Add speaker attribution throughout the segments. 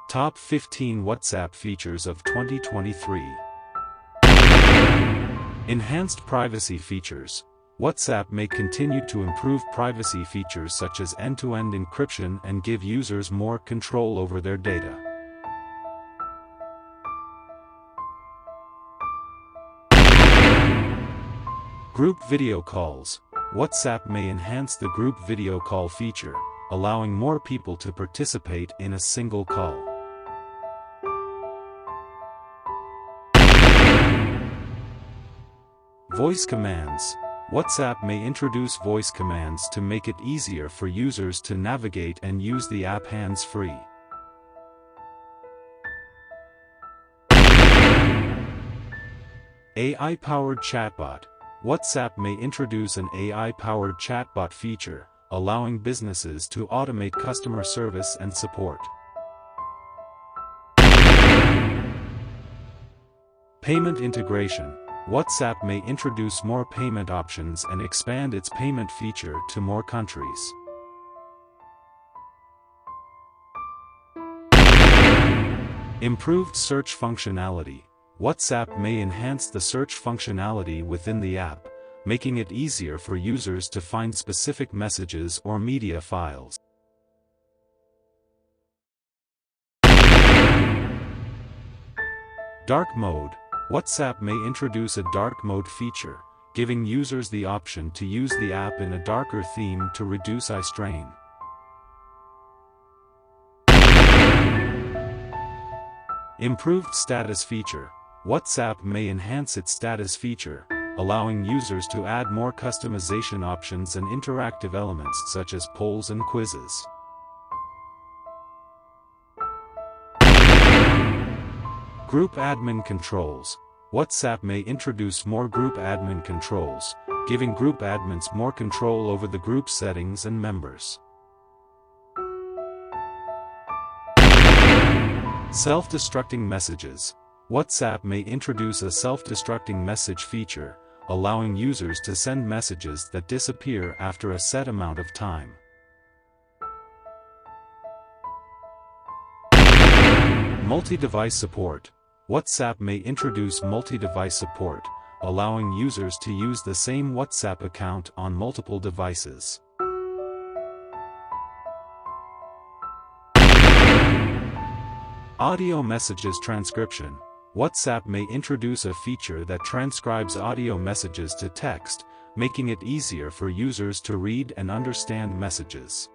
Speaker 1: Top 15 WhatsApp features of 2023. Enhanced privacy features. WhatsApp may continue to improve privacy features such as end-to-end encryption and give users more control over their data. Group video calls. WhatsApp may enhance the group video call feature, allowing more people to participate in a single call. Voice commands. WhatsApp may introduce voice commands to make it easier for users to navigate and use the app hands-free. AI-powered chatbot. WhatsApp may introduce an AI-powered chatbot feature, allowing businesses to automate customer service and support. Payment integration. WhatsApp may introduce more payment options and expand its payment feature to more countries. Improved search functionality. WhatsApp may enhance the search functionality within the app, making it easier for users to find specific messages or media files. Dark mode. WhatsApp may introduce a dark mode feature, giving users the option to use the app in a darker theme to reduce eye strain. Improved status feature. WhatsApp may enhance its status feature, allowing users to add more customization options and interactive elements such as polls and quizzes. Group admin controls. WhatsApp may introduce more group admin controls, giving group admins more control over the group settings and members. Self-destructing messages. WhatsApp may introduce a self-destructing message feature, allowing users to send messages that disappear after a set amount of time. Multi-device support. WhatsApp may introduce multi-device support, allowing users to use the same WhatsApp account on multiple devices. Audio messages transcription. WhatsApp may introduce a feature that transcribes audio messages to text, making it easier for users to read and understand messages.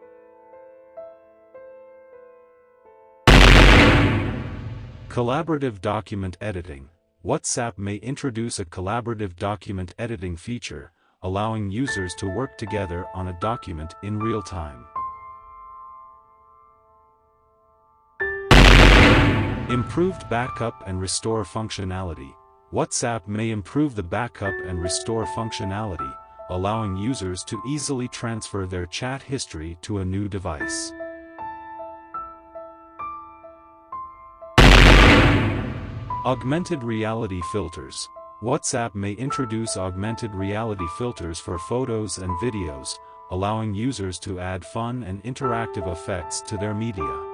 Speaker 1: Collaborative document editing. WhatsApp may introduce a collaborative document editing feature, allowing users to work together on a document in real time. Improved backup and restore functionality. WhatsApp may improve the backup and restore functionality, allowing users to easily transfer their chat history to a new device. Augmented reality filters. WhatsApp may introduce augmented reality filters for photos and videos, allowing users to add fun and interactive effects to their media.